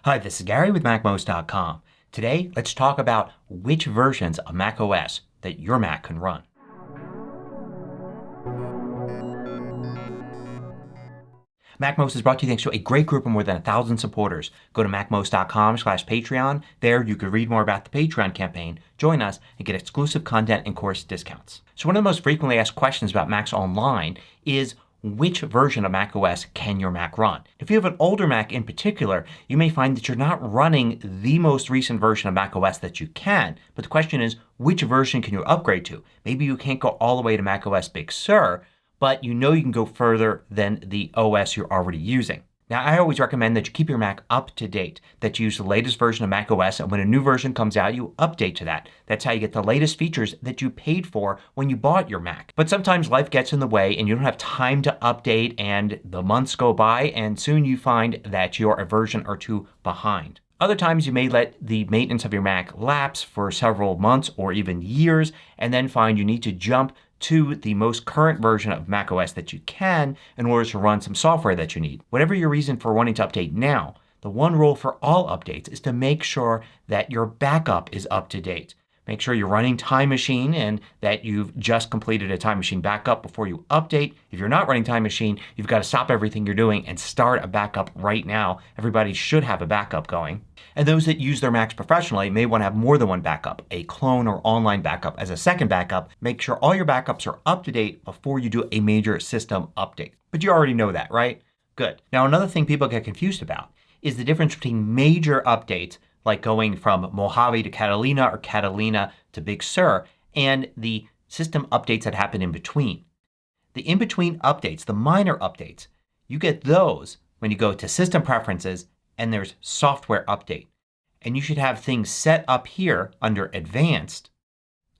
Hi, this is Gary with MacMost.com. Today, let's talk about which versions of macOS that your Mac can run. MacMost is brought to you thanks to a great group of more than 1,000 supporters. Go to MacMost.com/Patreon. There you can read more about the Patreon campaign, join us, and get exclusive content and course discounts. So one of the most frequently asked questions about Macs online is which version of macOS can your Mac run? If you have an older Mac in particular, you may find that you're not running the most recent version of macOS that you can. But the question is, which version can you upgrade to? Maybe you can't go all the way to macOS Big Sur, but you know you can go further than the OS you're already using. Now I always recommend that you keep your Mac up to date, that you use the latest version of macOS, and when a new version comes out you update to that. That's how you get the latest features that you paid for when you bought your Mac. But sometimes life gets in the way and you don't have time to update and the months go by and soon you find that you're a version or two behind. Other times you may let the maintenance of your Mac lapse for several months or even years and then find you need to jump to the most current version of macOS that you can in order to run some software that you need. Whatever your reason for wanting to update now, the one rule for all updates is to make sure that your backup is up to date. Make sure you're running Time Machine and that you've just completed a Time Machine backup before you update. If you're not running Time Machine, you've got to stop everything you're doing and start a backup right now. Everybody should have a backup going. And those that use their Macs professionally may want to have more than one backup, a clone or online backup as a second backup. Make sure all your backups are up to date before you do a major system update. But you already know that, right? Good. Now another thing people get confused about is the difference between major updates like going from Mojave to Catalina or Catalina to Big Sur and the system updates that happen in between. The in-between updates, the minor updates, you get those when you go to System Preferences and there's Software Update. And you should have things set up here under Advanced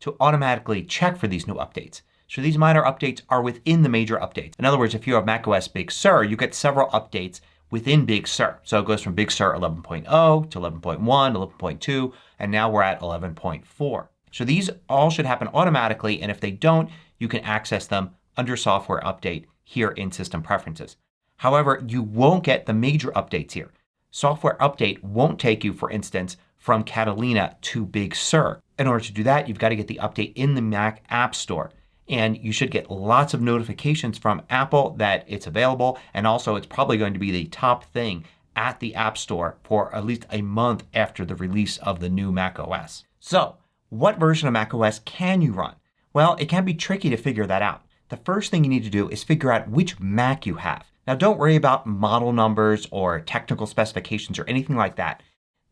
to automatically check for these new updates. So these minor updates are within the major updates. In other words, if you have macOS Big Sur, you get several updates within Big Sur. So it goes from Big Sur 11.0 to 11.1, 11.2, and now we're at 11.4. So these all should happen automatically, and if they don't, you can access them under Software Update here in System Preferences. However, you won't get the major updates here. Software Update won't take you, for instance, from Catalina to Big Sur. In order to do that, you've got to get the update in the Mac App Store. And you should get lots of notifications from Apple that it's available, and also it's probably going to be the top thing at the App Store for at least a month after the release of the new macOS. So what version of macOS can you run? Well, it can be tricky to figure that out. The first thing you need to do is figure out which Mac you have. Now don't worry about model numbers or technical specifications or anything like that.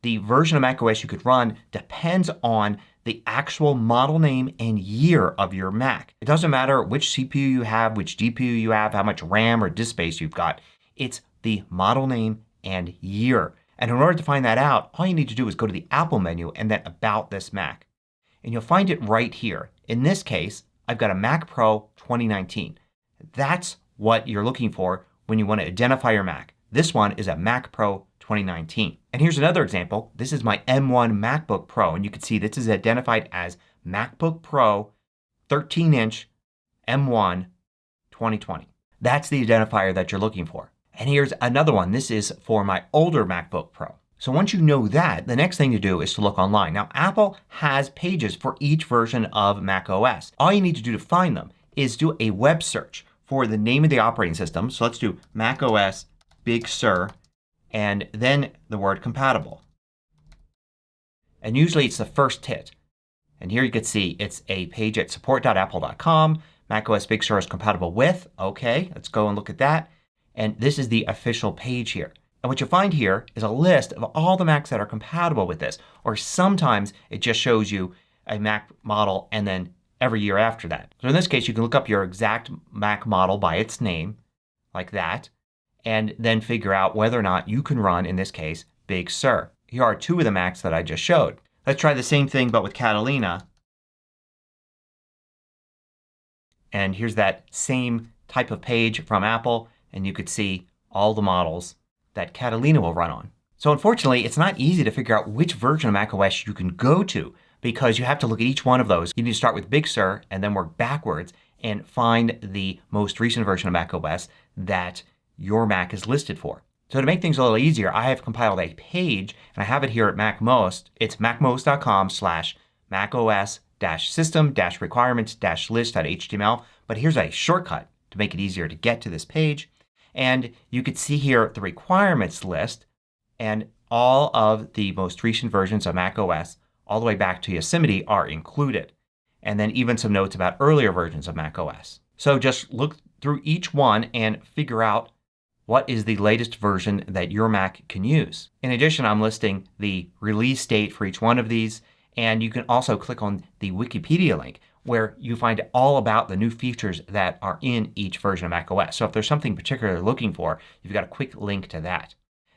The version of macOS you could run depends on the actual model name and year of your Mac. It doesn't matter which CPU you have, which GPU you have, how much RAM or disk space you've got. It's the model name and year. And in order to find that out, all you need to do is go to the Apple menu and then About This Mac. And you'll find it right here. In this case, I've got a Mac Pro 2019. That's what you're looking for when you want to identify your Mac. This one is a Mac Pro 2019. And here's another example. This is my M1 MacBook Pro, and you can see this is identified as MacBook Pro 13-inch M1 2020. That's the identifier that you're looking for. And here's another one. This is for my older MacBook Pro. So once you know that, the next thing to do is to look online. Now Apple has pages for each version of macOS. All you need to do to find them is do a web search for the name of the operating system. So let's do macOS Big Sur and then the word compatible. And usually it's the first hit. And here you can see it's a page at support.apple.com. macOS Big Sur is compatible with. Okay, let's go and look at that. And this is the official page here. And what you'll find here is a list of all the Macs that are compatible with this. Or sometimes it just shows you a Mac model and then every year after that. So in this case you can look up your exact Mac model by its name like that and then figure out whether or not you can run, in this case, Big Sur. Here are two of the Macs that I just showed. Let's try the same thing but with Catalina. And here's that same type of page from Apple and you could see all the models that Catalina will run on. So unfortunately it's not easy to figure out which version of macOS you can go to because you have to look at each one of those. You need to start with Big Sur and then work backwards and find the most recent version of macOS that your Mac is listed for. So to make things a little easier, I have compiled a page and I have it here at MacMost. It's macmost.com/macOS-system-requirements-list.html. But here's a shortcut to make it easier to get to this page. And you can see here the requirements list and all of the most recent versions of macOS all the way back to Yosemite are included. And then even some notes about earlier versions of macOS. So just look through each one and figure out what is the latest version that your Mac can use. In addition, I'm listing the release date for each one of these, and you can also click on the Wikipedia link where you find all about the new features that are in each version of macOS. So if there's something particularly looking for, you've got a quick link to that.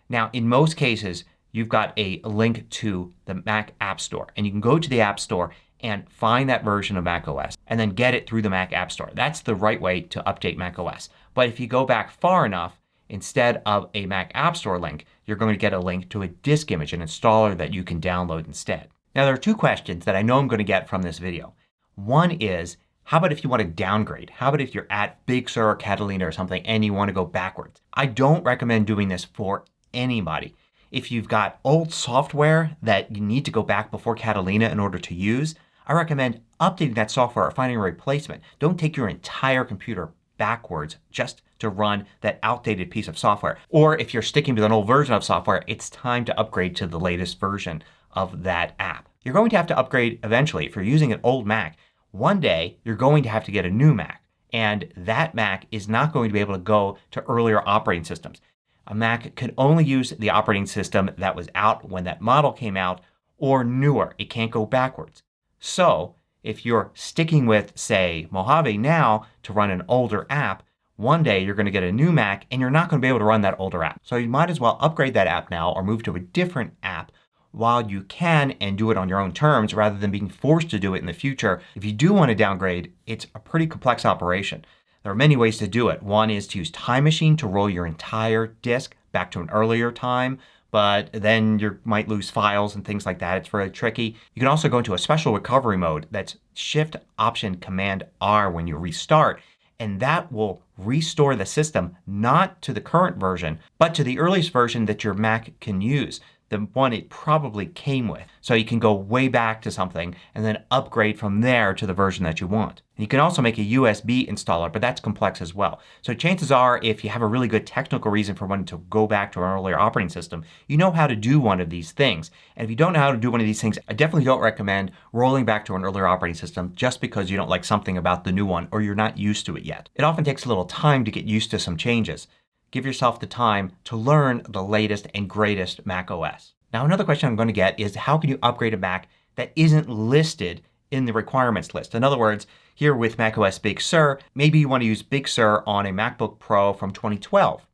Now in most cases you've got a link to the Mac App Store, and you can go to the App Store and find that version of macOS and then get it through the Mac App Store. That's the right way to update macOS. But if you go back far enough, instead of a Mac App Store link, you're going to get a link to a disk image, an installer that you can download instead. Now there are two questions that I know I'm going to get from this video. One is, how about if you want to downgrade? How about if you're at Big Sur or Catalina or something and you want to go backwards? I don't recommend doing this for anybody. If you've got old software that you need to go back before Catalina in order to use, I recommend updating that software or finding a replacement. Don't take your entire computer backwards just to run that outdated piece of software. Or if you're sticking with an old version of software, it's time to upgrade to the latest version of that app. You're going to have to upgrade eventually. If you're using an old Mac, one day you're going to have to get a new Mac. And that Mac is not going to be able to go to earlier operating systems. A Mac can only use the operating system that was out when that model came out or newer. It can't go backwards. So if you're sticking with, say, Mojave now to run an older app, one day you're going to get a new Mac and you're not going to be able to run that older app. So you might as well upgrade that app now or move to a different app while you can and do it on your own terms rather than being forced to do it in the future. If you do want to downgrade, it's a pretty complex operation. There are many ways to do it. One is to use Time Machine to roll your entire disk back to an earlier time, but then you might lose files and things like that. It's very tricky. You can also go into a special recovery mode that's Shift-Option-Command-R when you restart, and that will restore the system not to the current version but to the earliest version that your Mac can use. The one it probably came with. So you can go way back to something and then upgrade from there to the version that you want. You can also make a USB installer, but that's complex as well. So chances are if you have a really good technical reason for wanting to go back to an earlier operating system, you know how to do one of these things. And if you don't know how to do one of these things, I definitely don't recommend rolling back to an earlier operating system just because you don't like something about the new one or you're not used to it yet. It often takes a little time to get used to some changes. Give yourself the time to learn the latest and greatest macOS. Now another question I'm going to get is how can you upgrade a Mac that isn't listed in the requirements list? In other words, here with macOS Big Sur, maybe you want to use Big Sur on a MacBook Pro from 2012.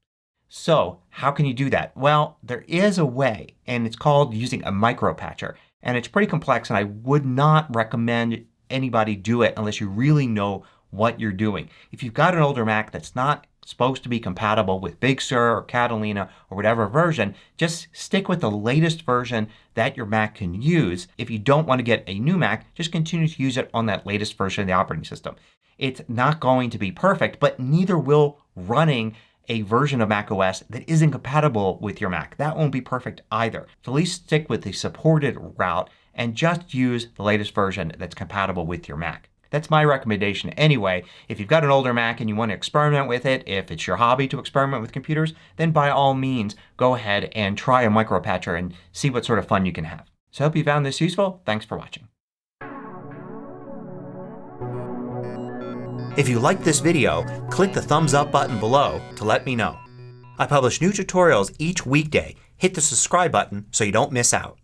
So how can you do that? Well, there is a way, and it's called using a micro patcher. And it's pretty complex and I would not recommend anybody do it unless you really know what you're doing. If you've got an older Mac that's not supposed to be compatible with Big Sur or Catalina or whatever version, just stick with the latest version that your Mac can use. If you don't want to get a new Mac, just continue to use it on that latest version of the operating system. It's not going to be perfect, but neither will running a version of macOS that isn't compatible with your Mac. That won't be perfect either. So at least stick with the supported route and just use the latest version that's compatible with your Mac. That's my recommendation anyway. If you've got an older Mac and you want to experiment with it, if it's your hobby to experiment with computers, then by all means go ahead and try a micro patcher and see what sort of fun you can have. So I hope you found this useful. Thanks for watching. If you liked this video, click the thumbs up button below to let me know. I publish new tutorials each weekday. Hit the subscribe button so you don't miss out.